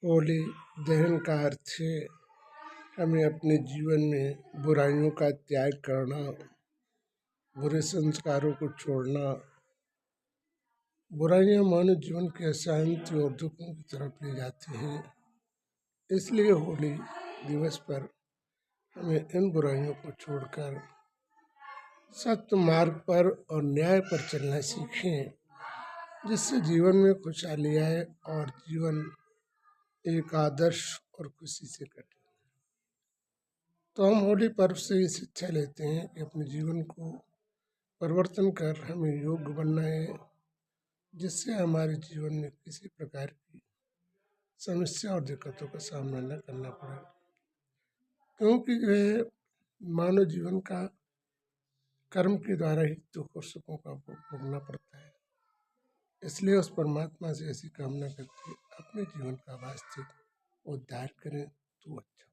होली दहन का अर्थ है हमें अपने जीवन में बुराइयों का त्याग करना, बुरे संस्कारों को छोड़ना। बुराइयां मानव जीवन के अशांति और दुखों की तरफ ले जाती हैं। इसलिए होली दिवस पर हमें इन बुराइयों को छोड़कर सत्य मार्ग पर और न्याय पर चलना सीखें, जिससे जीवन में खुशहाली आए और जीवन एक आदर्श और खुशी से कटे। तो हम होली पर्व से ये शिक्षा लेते हैं कि अपने जीवन को परिवर्तन कर हमें योग्य बनना है, जिससे हमारे जीवन में किसी प्रकार की समस्या और दिक्कतों का सामना न करना पड़े, क्योंकि यह मानव जीवन का कर्म के द्वारा ही दुख और सुखों का भोगना पड़ता है। इसलिए उस परमात्मा से ऐसी कामना करके अपने जीवन का वास्तविक उद्धार करें तो अच्छा।